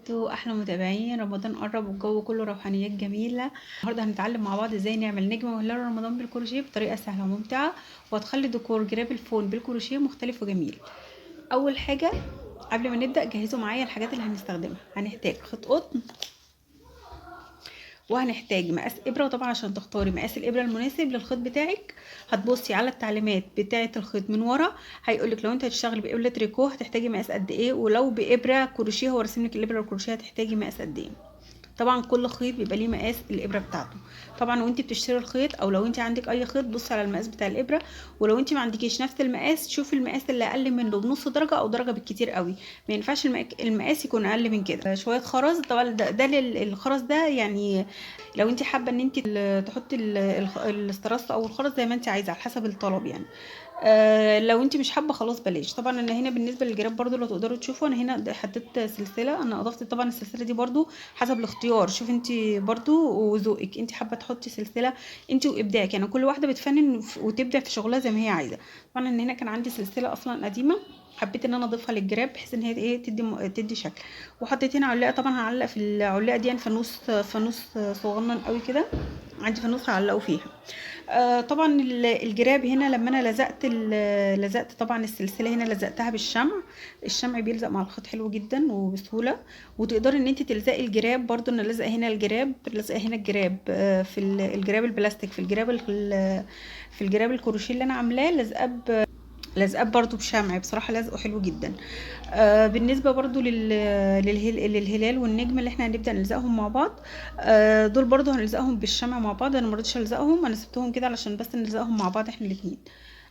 انتوا احلى متابعين. رمضان قرب والجو كله روحانيات جميله. النهارده هنتعلم مع بعض ازاي نعمل نجمه وهلال رمضان بالكروشيه بطريقه سهله وممتعه، وهتخلي ديكور جراب الفون بالكروشيه مختلف وجميل. اول حاجه قبل ما نبدا جهزوا معايا الحاجات اللي هنستخدمها. هنحتاج خيط قطن، وهنحتاج مقاس ابره، وطبعا عشان تختاري مقاس الابره المناسب للخيط بتاعك هتبصي على التعليمات بتاعه الخيط من ورا. هيقولك لو انت هتشتغلي بابره تريكو هتحتاجي مقاس قد ايه، ولو بابره كروشيه هو راسملك الابره الكروشيه هتحتاجي مقاس قد ايه. طبعا كل خيط بيبقى ليه مقاس الابره بتاعته. طبعا وانت بتشتري الخيط او لو انت عندك اي خيط بصي على المقاس بتاع الابره، ولو انت ما عندكيش نفس المقاس شوفي المقاس اللي اقل منه بنص درجه او درجه بالكتير قوي. ما ينفعش المقاس يكون اقل من كده. شويه خرز، طبعا ده الخرز ده يعني لو انت حابه ان انت تحطي الاسترس او الخرز زي ما انت عايزه على حسب الطلب يعني. لو انت مش حابه خلاص بلاش. طبعا انا هنا بالنسبه للجراب برضو لو تقدروا تشوفوا انا هنا حطيت سلسله. انا اضفت طبعا السلسله دي برضو حسب الاختيار. شوف انت برضو وذوقك، انت حابه تحطي سلسله انت وابداعك، يعني كل واحده بتفنن وتبدع في شغلها زي ما هي عايزه. طبعا ان هنا كان عندي سلسله اصلا قديمه حبيت ان انا اضيفها للجراب بحيث ان هي ايه تدي شكل. وحطيت هنا علاقه، طبعا هعلق في العلاقه دي فانوس صغنن قوي كده. عندي فانوس هعلقه فيها. طبعا الجراب هنا لما انا لزقت طبعا السلسله هنا لزقتها بالشمع. الشمع بيلزق مع الخيط حلو جدا وبسهوله. وتقدري ان انت تلزقي الجراب برضو. انا لازقه هنا الجراب، لازقه هنا الجراب في الجراب البلاستيك، في الجراب الكروشيه اللي انا عاملاه لازقاه برضو بشمع. بصراحه لازقه حلو جدا. بالنسبه برضو للهلال والنجم اللي احنا هنبدا نلزقهم مع بعض. دول برضو هنلزقهم بالشمع مع بعض. انا مرضتش الزقهم، انا سبتهم كده علشان بس نلزقهم مع بعض احنا الاثنين،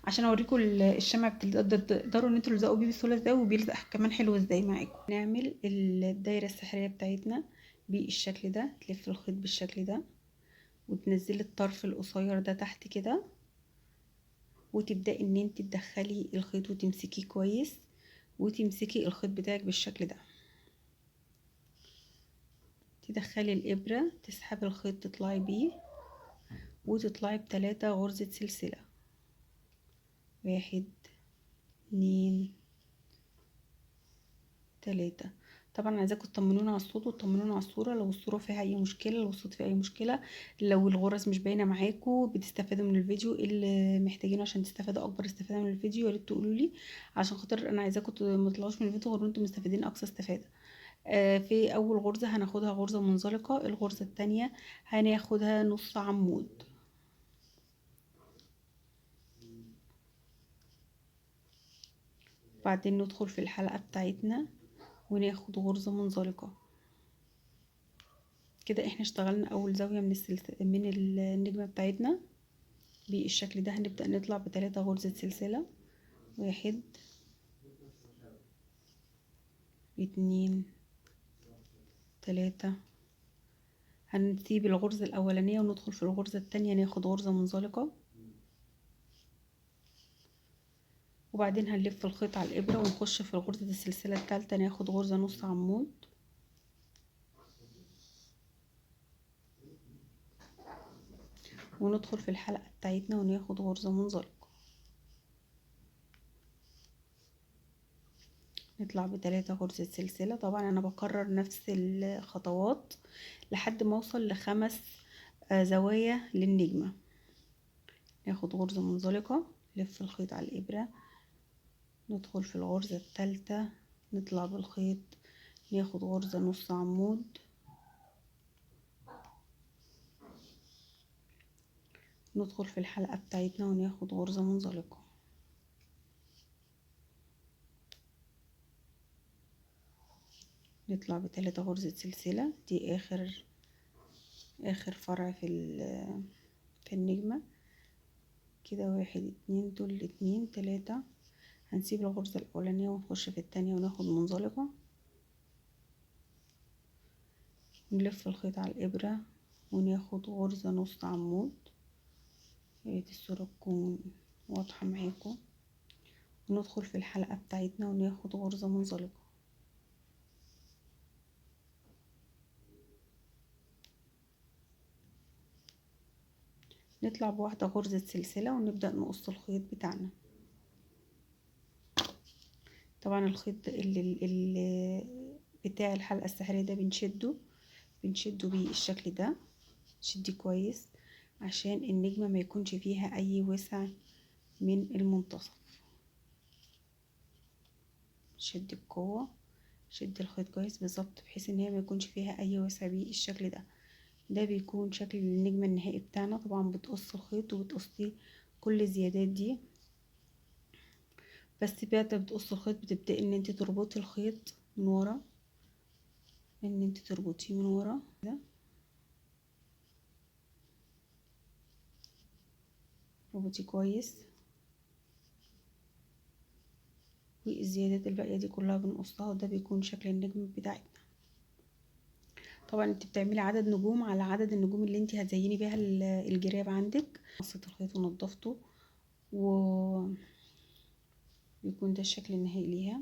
عشان اوريكم الشمع تقدروا ان انتوا تلزقوا بيه بسهوله ازاي، وبيلزق كمان حلو ازاي معاكم. نعمل الدايره السحريه بتاعتنا بالشكل ده. تلف الخيط بالشكل ده وتنزلي الطرف القصير ده تحت كده، وتبداي ان انت تدخلي الخيط وتمسكيه كويس، وتمسكي الخيط بتاعك بالشكل ده. تدخلي الابره تسحبي الخيط تطلعي بيه، وتطلعي ب3 غرزه سلسله. 1 2 3. طبعا عايزاكم تطمنونا على الصوت وتطمنونا على الصوره لو الصوره فيها اي مشكله، لو الصوت فيه اي مشكله، لو الغرز مش باينه معاكم بتستفادوا من الفيديو. إيه اللي محتاجينه عشان تستفادوا اكبر استفاده من الفيديو؟ يا ريت تقولوا لي، عشان خاطر انا عايزاكم ما تطلعوش من الفيديو غير وانتم مستفيدين اقصى استفاده. في اول غرزه هناخدها غرزه منزلقه، الغرزه الثانيه هناخدها نص عمود. بعدين ندخل في الحلقه بتاعتنا وناخد غرزه منزلقه. كده احنا اشتغلنا اول زاويه من النجمه بتاعتنا بالشكل ده. هنبدا نطلع ب3 غرزه سلسله. 1 2 3. هنسيب الغرزه الاولانيه وندخل في الغرزه الثانيه ناخد غرزه منزلقه، وبعدين هنلف الخيط على الابره ونخش في غرزه السلسله الثالثه ناخد غرزه نص عمود، وندخل في الحلقه بتاعتنا وناخد غرزه منزلقه. نطلع ب3 غرزة سلسلة. طبعا انا بكرر نفس الخطوات لحد ما اوصل ل5 زوايا للنجمة. ناخد غرزة منزلقة، نلف الخيط على الابرة، ندخل في الغرزة الثالثة، نطلع بالخيط ناخد غرزة نص عمود، ندخل في الحلقة بتاعتنا وناخد غرزة منزلقة. نطلع ب3 غرزة سلسلة. دي اخر فرع في النجمة كده. 1 2 دول 2 3. هنسيب الغرزة الاولانية ونخش في التانية وناخد منزلقة، نلف الخيط على الابرة وناخد غرزة نص عمود. يا ريت الصورة تكون واضحة معاكم. وندخل في الحلقة بتاعتنا وناخد غرزة منزلقة. نطلع بواحدة غرزة سلسلة ونبدأ نقص الخيط بتاعنا. طبعا الخيط بتاع الحلقة السحرية ده بنشده بالشكل ده. شدي كويس عشان النجمة ما يكونش فيها اي وسع من المنتصف. شد بقوة، شد الخيط كويس بالظبط بحيث ان هي ما يكونش فيها اي وسع بالشكل ده. ده بيكون شكل النجمة النهائي بتاعنا. طبعا بتقص الخيط وبتقصي كل الزيادات دي، بس بعد ما بتقص الخيط بتبدأي ان انت تربطي الخيط من ورا، ان انت تربطيه من ورا كده. اربطيه كويس، والزيادات الباقية دي كلها بنقصها، وده بيكون شكل النجم بتاعتنا. طبعا انت بتعملي عدد نجوم على عدد النجوم اللي انت هتزيني بيها الجراب عندك. قصيت الخيط ونضفته، و بيكون ده الشكل النهائي ليها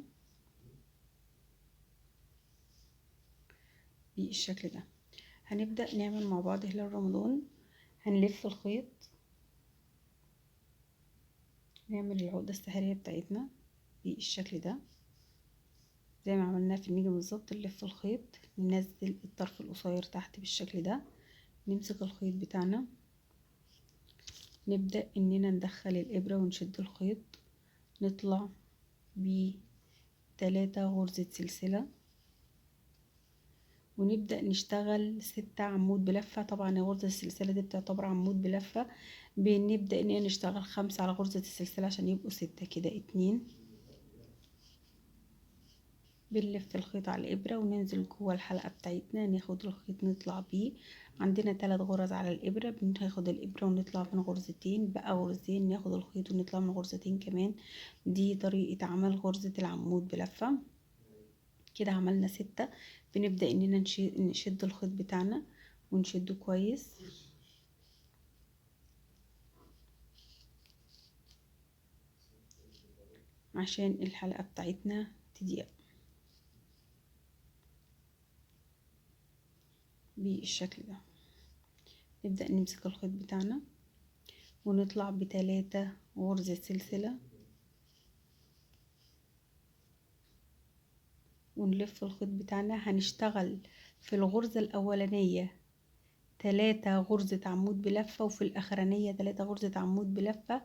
بالشكل ده. هنبدأ نعمل مع بعض هلال رمضان. هنلف الخيط، نعمل العقدة السحرية بتاعتنا بالشكل ده زي ما عملناه في النجم بالظبط. نلف الخيط، ننزل الطرف القصير تحت بالشكل ده، نمسك الخيط بتاعنا، نبدأ اننا ندخل الابرة ونشد الخيط، نطلع ب3 غرزة سلسلة، ونبدأ نشتغل 6 عمود بلفة. طبعا غرزة السلسلة دي بتعتبر عمود بلفة. بنبدأ اننا نشتغل 5 على غرزة السلسلة عشان يبقوا 6 كده. 2 بنلف الخيط على الابرة وننزل جوه الحلقة بتاعتنا، ناخد الخيط نطلع بيه. عندنا 3 غرز على الابرة، بناخد الابرة ونطلع من غرزتين، بقى غرزتين ناخد الخيط ونطلع من غرزتين كمان. دي طريقة عمل غرزة العمود بلفة. كده عملنا 6. بنبدأ اننا نشد الخيط بتاعنا ونشده كويس عشان الحلقة بتاعتنا تضيق بالشكل ده. نبدأ نمسك الخيط بتاعنا ونطلع ب3 غرزة سلسلة، ونلف الخيط بتاعنا. هنشتغل في الغرزة الأولانية 3 غرزة عمود بلفة، وفي الأخرانية 3 غرزة عمود بلفة،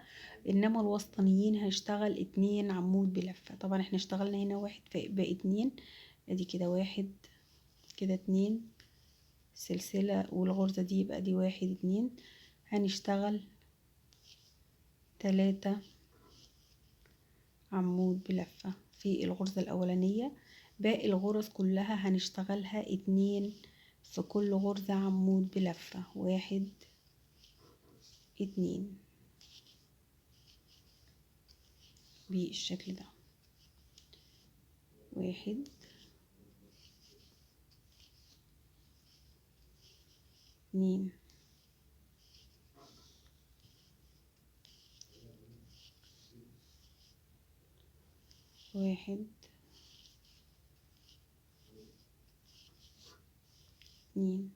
إنما الوسطانيين هنشتغل 2 عمود بلفة. طبعا احنا اشتغلنا هنا 1 فبقى 2. ادي كده 1 كده 2 سلسلة، والغرزة دي يبقى دي 1 2. هنشتغل 3 عمود بلفة في الغرزة الأولانية. باقي الغرز كلها هنشتغلها 2 في كل غرزة عمود بلفة. 1 2 بالشكل ده. 1 2 1 2.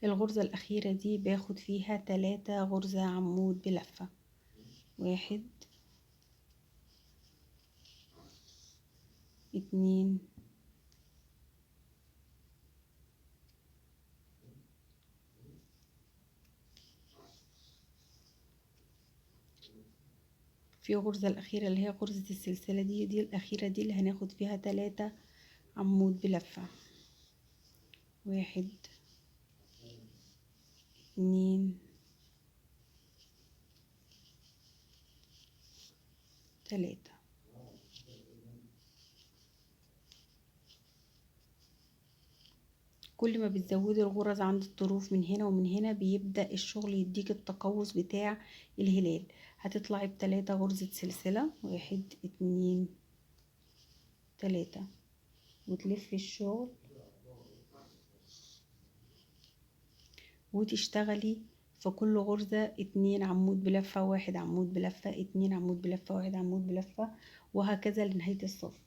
الغرزة الأخيرة دي باخد فيها 3 غرزة عمود بلفة. 1 2 في غرزة الأخيرة اللي هي غرزة السلسلة دي الأخيرة دي اللي هناخد فيها 3 عمود بلفة. 1 2 3. كل ما بتزودي الغرز عند الطروف من هنا ومن هنا بيبدأ الشغل يديك التقوس بتاع الهلال. هتطلعي ب3 غرزة سلسلة. 1 2 3، وتلفي الشغل وتشتغلي في كل غرزة 2 عمود بلفة، 1 عمود بلفة، 2 عمود بلفة، 1 عمود بلفة، وهكذا لنهاية الصف.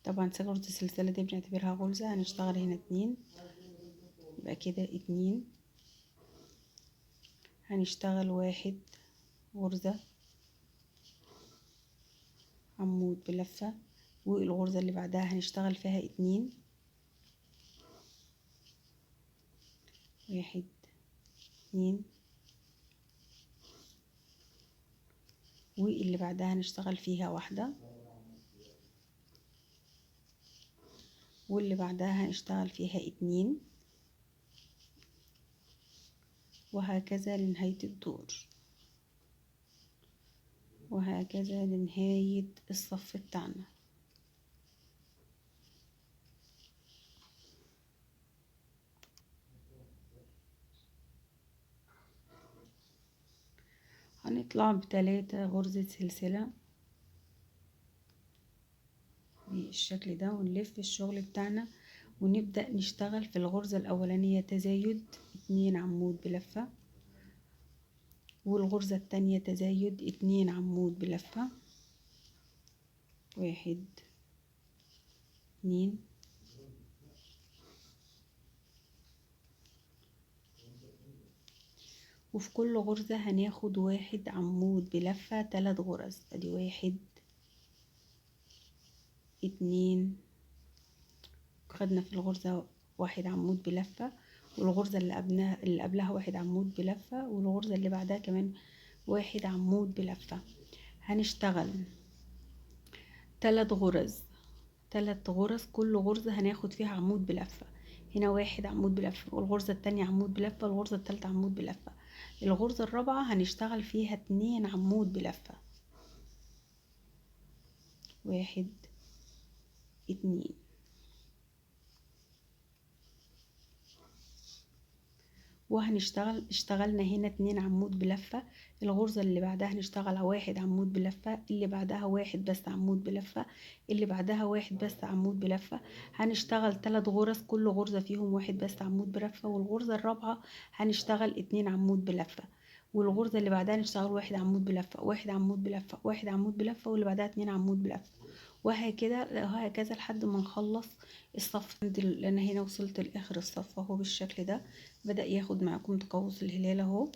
طبعا غرزة السلسلة دي بنعتبرها غرزة. هنشتغل هنا 2، يبقى كده 2. هنشتغل 1 غرزة عمود بلفة، والغرزة اللي بعدها هنشتغل فيها 2، 1 2، واللي بعدها هنشتغل فيها 1، واللي بعدها هنشتغل فيها 2، وهكذا لنهاية الدور، وهكذا لنهاية الصف بتاعنا. هنطلع ب3 غرزة سلسلة بالشكل ده، ونلف الشغل بتاعنا ونبدأ نشتغل في الغرزة الأولانية تزايد 2 عمود بلفة، والغرزة التانية تزايد 2 عمود بلفة، 1 2، وفي كل غرزة هناخد 1 عمود بلفة 3 غرز. ادي 1 2، خدنا في الغرزة 1 عمود بلفة، والغرزة اللي قبلها 1 عمود بلفة، والغرزة اللي بعدها كمان 1 عمود بلفة. هنشتغل 3 غرز، 3 غرز، كل غرزة هناخد فيها عمود بلفة. هنا 1 عمود بلفة، والغرزة التانية عمود بلفة، والغرزة التالتة عمود بلفة. الغرزة الرابعة هنشتغل فيها 2 عمود بلفة، 1 2، اشتغلنا هنا 2 عمود بلفة. الغرزة اللي بعدها هنشتغل على 1 عمود بلفة، اللي بعدها 1 بس عمود بلفة، اللي بعدها 1 بس عمود بلفة. هنشتغل 3 غرز، كل غرزة فيهم 1 بس عمود بلفة، والغرزة الرابعة هنشتغل 2 عمود بلفة، والغرزة اللي بعدها نشتغل 1 عمود بلفة، 1 عمود بلفة، 1 عمود بلفة، واللي بعدها 2 عمود بلفة، وهكذا لحد ما نخلص الصف. انا هنا وصلت لاخر الصف اهو بالشكل ده، بدأ ياخد معاكم تقوس الهلال اهو.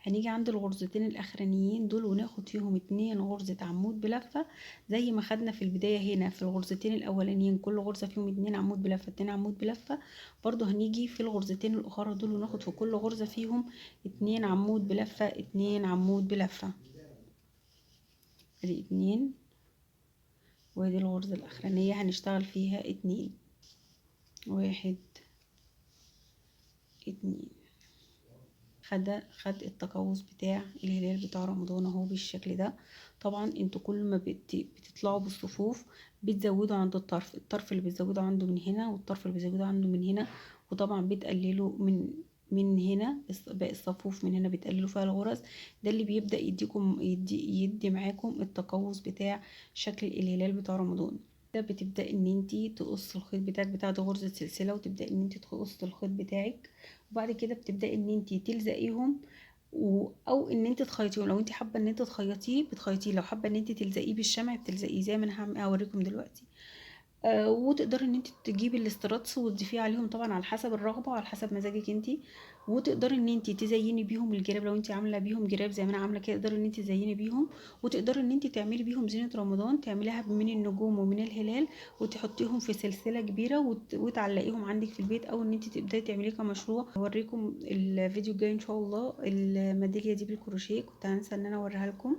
هنيجي عند الغرزتين الاخرانيين دول وناخد فيهم 2 غرزة عمود بلفة زي ما خدنا في البداية. هنا في الغرزتين الاولانيين كل غرزة فيهم 2 عمود بلفة، 2 عمود بلفة. برضو هنيجي في الغرزتين الاخرى دول وناخد في كل غرزة فيهم 2 عمود بلفة، 2 عمود بلفة. ادي 2، ودي الغرزة الاخرانية هنشتغل فيها 2، 1 2. خد التقوس بتاع الهلال بتاع رمضان اهو بالشكل ده. طبعا انتوا كل ما بتطلعوا بالصفوف بتزودوا عند الطرف اللي بتزودوا عنده من هنا، والطرف اللي بتزودوا عنده من هنا، وطبعا بتقللوا من هنا باقي الصفوف من هنا بتقللوا فيها الغرز. ده اللي بيبدأ يدي معاكم التقوس بتاع شكل الهلال بتاع رمضان. ده بتبدأ ان انتي تقص الخيط بتاعك بتاع غرزة سلسلة، وتبدأ ان انتي تقص الخيط بتاعك، وبعد كده بتبدأي ان انتي تلزقيهم او ان انت تخيطيهم. لو انت حابه ان انت تخيطيه بتخيطيه، لو حابه ان انت تلزقيه بالشمع بتلزقيه زي ما انا هوريكم دلوقتي. وتقدري ان انت تجيبي الاستراتس وتضيفيه عليهم طبعا على حسب الرغبه وعلى حسب مزاجك انت. وتقدري ان انت تزيني بيهم الجراب، لو انت عامله بيهم جراب زي ما انا عامله كده تقدري ان انت تزيني بيهم. وتقدري ان انت تعملي بيهم زينه رمضان، تعمليها من النجوم ومن الهلال، وتحطيهم في سلسله كبيره وتعلقيهم عندك في البيت، او ان انت تبداي تعمليه كمشروع. هوريكم الفيديو الجاي ان شاء الله الميداليه دي بالكروشيه، كنت هنسى ان انا اوريها لكم.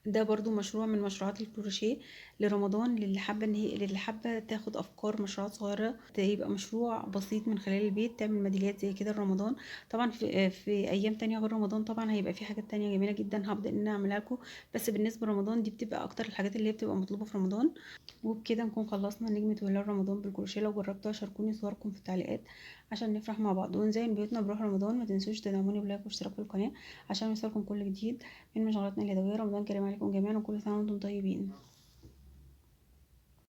ده برضو مشروع من مشروعات الكروشيه لرمضان، اللي حابه تاخد افكار مشروعات صغيره يبقى مشروع بسيط من خلال البيت، تعمل ميداليات زي كده لرمضان. طبعا في ايام تانية غير رمضان طبعا هيبقى في حاجات تانية جميله جدا هبدا ان انا اعملها لكم، بس بالنسبه لرمضان دي بتبقى اكتر الحاجات اللي هي بتبقى مطلوبه في رمضان. وبكده نكون خلصنا نجمة هلال رمضان بالكروشيه. لو جربتوها شاركوني صوركم في التعليقات عشان نفرح مع بعض ونزين بيوتنا بروح رمضان. ما تنسوش تدعموني بلايك واشتراك في القناه عشان يوصلكم كل جديد من مشغولاتنا اليدويه. رمضان كريم عليكم جميعا، وكل سنه وانتم طيبين.